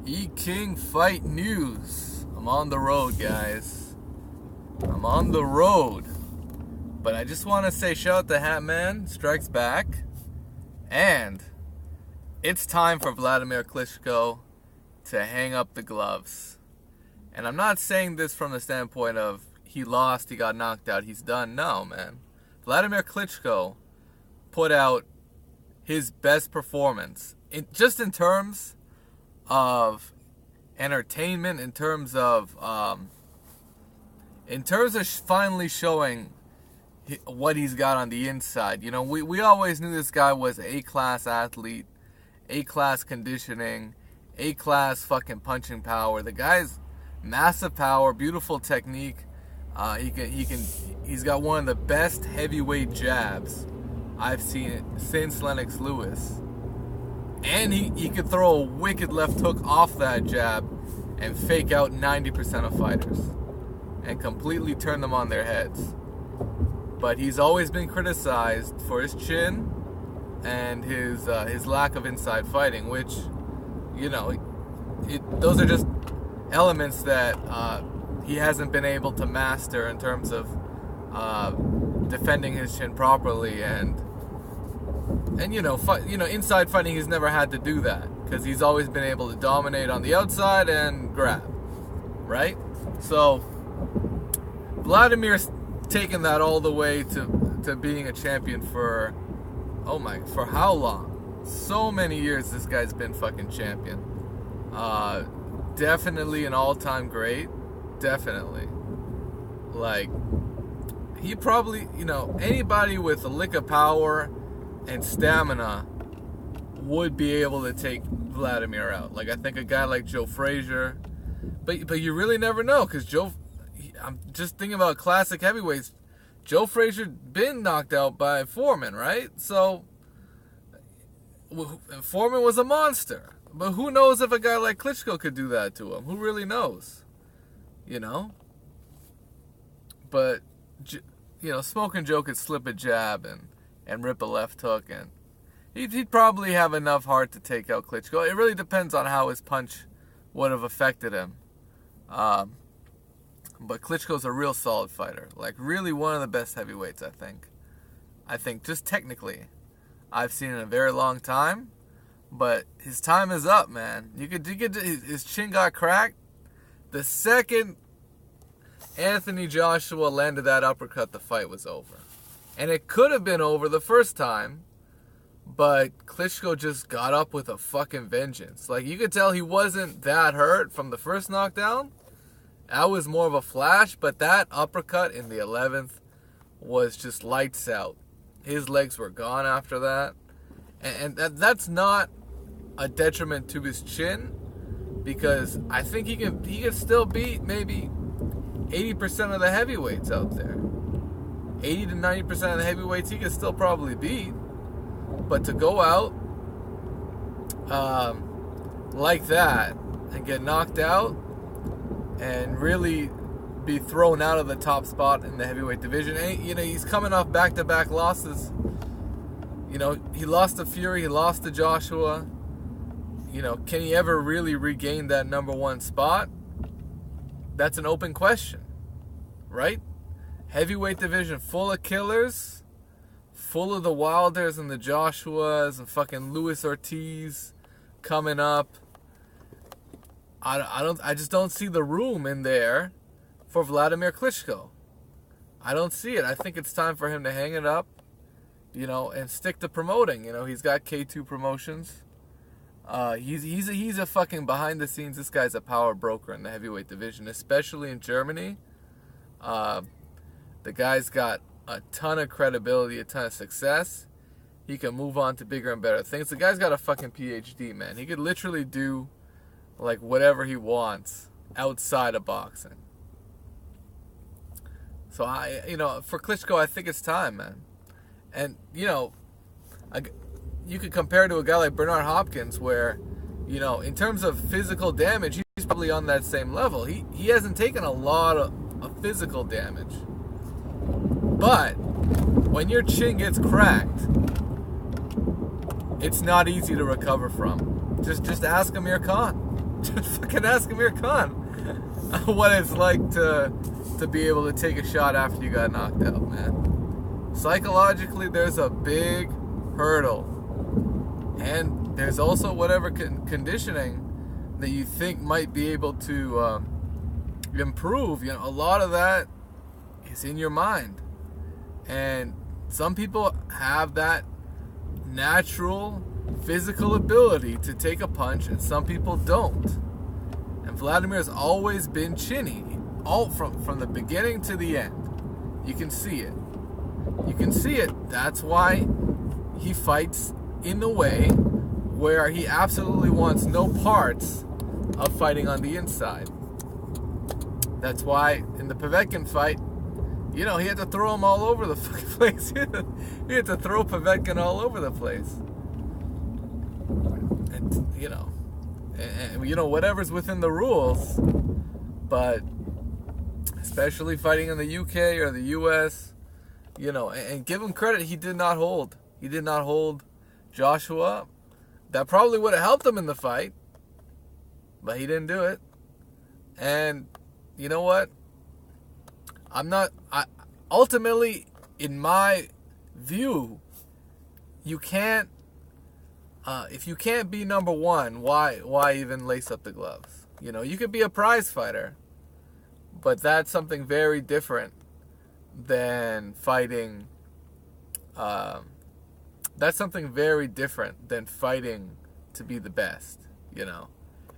E-King Fight News. I'm on the road, guys. I'm on the road. But I just want to say shout out to Hatman Strikes Back. And it's time for Wladimir Klitschko to hang up the gloves. And I'm not saying this from the standpoint of he lost, he got knocked out, he's done. No, man. Wladimir Klitschko put out his best performance. Just in terms of entertainment, in terms of finally showing what he's got on the inside. You know, we always knew this guy was an A-class athlete, A-class conditioning, A-class fucking punching power. The guy's massive power, beautiful technique. He's got one of the best heavyweight jabs I've seen since Lennox Lewis. And he could throw a wicked left hook off that jab and fake out 90% of fighters and completely turn them on their heads. But he's always been criticized for his chin and his lack of inside fighting, which, you know, those are just elements that he hasn't been able to master in terms of defending his chin properly and inside fighting. He's never had to do that because he's always been able to dominate on the outside and grab, right? So Vladimir's taken that all the way to being a champion for how long? So many years this guy's been fucking champion. Definitely an all-time great. Definitely. Like, he probably, anybody with a lick of power and stamina would be able to take Wladimir out. Like, I think a guy like Joe Frazier, but you really never know, because I'm just thinking about classic heavyweights. Joe Frazier been knocked out by Foreman, right? So Foreman was a monster, but who knows if a guy like Klitschko could do that to him? Who really knows? But Smoking Joe could slip a jab and rip a left hook, and he'd probably have enough heart to take out Klitschko. It really depends on how his punch would have affected him. But Klitschko's a real solid fighter. Like, really one of the best heavyweights, I think. Just technically, I've seen in a very long time. But his time is up, man. His chin got cracked. The second Anthony Joshua landed that uppercut, the fight was over. And it could have been over the first time, but Klitschko just got up with a fucking vengeance. Like, you could tell he wasn't that hurt from the first knockdown. That was more of a flash, but that uppercut in the 11th was just lights out. His legs were gone after that. And that's not a detriment to his chin, because I think he can still beat maybe 80% of the heavyweights out there. 80 to 90% of the heavyweights he can still probably beat. But to go out like that and get knocked out and really be thrown out of the top spot in the heavyweight division. And, he's coming off back-to-back losses. He lost to Fury, he lost to Joshua. Can he ever really regain that number one spot? That's an open question, right? Heavyweight division full of killers, full of the Wilders and the Joshuas and fucking Luis Ortiz coming up. I just don't see the room in there for Wladimir Klitschko. I don't see it. I think it's time for him to hang it up, and stick to promoting. He's got K2 Promotions. He's a fucking behind the scenes. This guy's a power broker in the heavyweight division, especially in Germany. The guy's got a ton of credibility, a ton of success. He can move on to bigger and better things. The guy's got a fucking PhD, man. He could literally do like whatever he wants outside of boxing. So for Klitschko, I think it's time, man. And you could compare to a guy like Bernard Hopkins, where in terms of physical damage, he's probably on that same level. He hasn't taken a lot of physical damage, but when your chin gets cracked, it's not easy to recover from. Just ask Amir Khan. Just fucking ask Amir Khan what it's like to be able to take a shot after you got knocked out, man. Psychologically, there's a big hurdle. And there's also whatever conditioning that you think might be able to improve. You know, a lot of that is in your mind. And some people have that natural physical ability to take a punch, and some people don't. And Vladimir's always been chinny, all from the beginning to the end. You can see it. You can see it. That's why he fights in the way where he absolutely wants no parts of fighting on the inside. That's why in the Povetkin fight, you know, he had to throw him all over the fucking place. He had to throw Povetkin all over the place. And, you know, whatever's within the rules. But especially fighting in the UK or the US, you know, and give him credit, he did not hold. He did not hold Joshua. That probably would have helped him in the fight, but he didn't do it. And you know what? Ultimately, in my view, you can't, if you can't be number one, why even lace up the gloves? You know, you could be a prize fighter, but that's something very different than fighting, that's something very different than fighting to be the best, you know?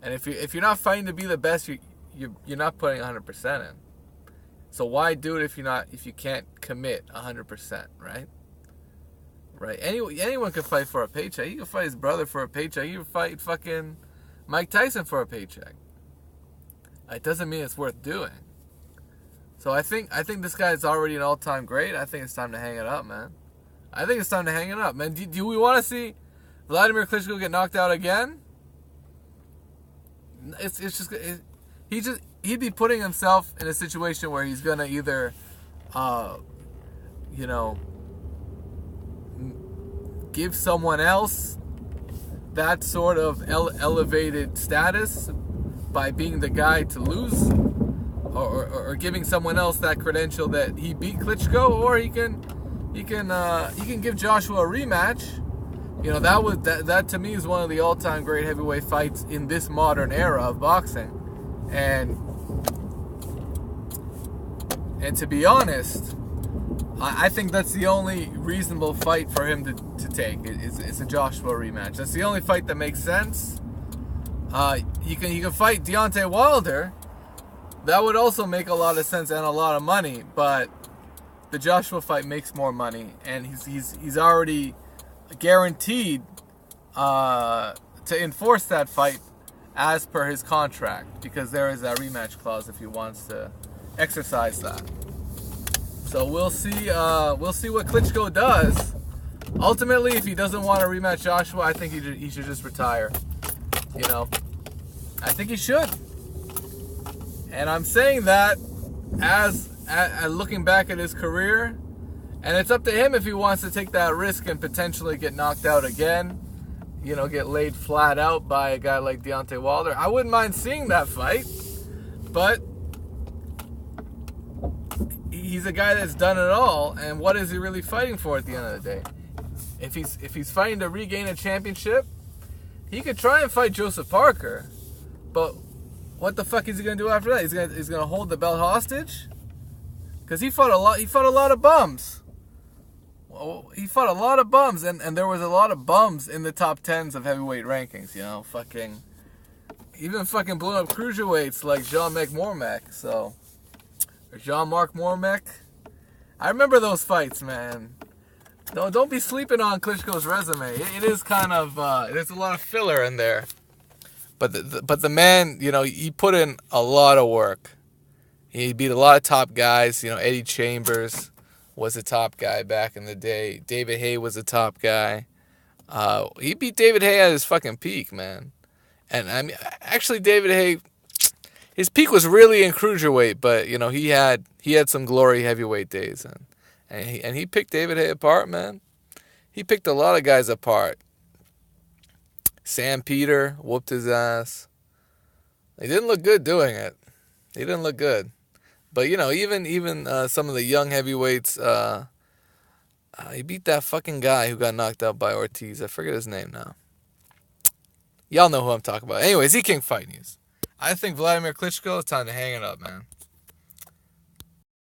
And if you're not fighting to be the best, you're not putting 100% in. So why do it if you can't commit 100%, right? Right. Anyone can fight for a paycheck. You can fight his brother for a paycheck. You can fight fucking Mike Tyson for a paycheck. It doesn't mean it's worth doing. So I think this guy's already an all-time great. I think it's time to hang it up, man. I think it's time to hang it up, man. Do we want to see Wladimir Klitschko get knocked out again? He'd be putting himself in a situation where he's gonna either, give someone else that sort of elevated status by being the guy to lose, or giving someone else that credential that he beat Klitschko, or he can give Joshua a rematch. You know, that to me is one of the all-time great heavyweight fights in this modern era of boxing. And to be honest, I think that's the only reasonable fight for him to take. It's a Joshua rematch. That's the only fight that makes sense. He can fight Deontay Wilder. That would also make a lot of sense and a lot of money. But the Joshua fight makes more money, and he's already guaranteed to enforce that fight as per his contract, because there is that rematch clause if he wants to exercise that. So we'll see what Klitschko does. Ultimately, if he doesn't want to rematch Joshua, I think he should just retire. You know, I think he should. And I'm saying that as looking back at his career, and it's up to him if he wants to take that risk and potentially get knocked out again. You know, get laid flat out by a guy like Deontay Wilder. I wouldn't mind seeing that fight, but he's a guy that's done it all, and what is he really fighting for at the end of the day? If he's fighting to regain a championship, he could try and fight Joseph Parker, but what the fuck is he gonna do after that? He's gonna hold the belt hostage? Because he fought a lot of bums. He fought a lot of bums, and there was a lot of bums in the top 10s of heavyweight rankings, you know, even blew up cruiserweights like Jean-Marc Mormec, or Jean-Marc Mormec. I remember those fights, man. Don't be sleeping on Klitschko's resume. It is kind of, there's a lot of filler in there. But the man, you know, he put in a lot of work. He beat a lot of top guys, you know, Eddie Chambers was a top guy back in the day. David Haye was a top guy. He beat David Haye at his fucking peak, man. And I mean, actually, David Haye, his peak was really in cruiserweight, but you know, he had some glory heavyweight days, and he picked David Haye apart, man. He picked a lot of guys apart. Sam Peter whooped his ass. He didn't look good doing it. He didn't look good. But you know, even some of the young heavyweights, he beat that fucking guy who got knocked out by Ortiz. I forget his name now. Y'all know who I'm talking about. Anyways, King Fight News. I think Wladimir Klitschko, it's time to hang it up, man.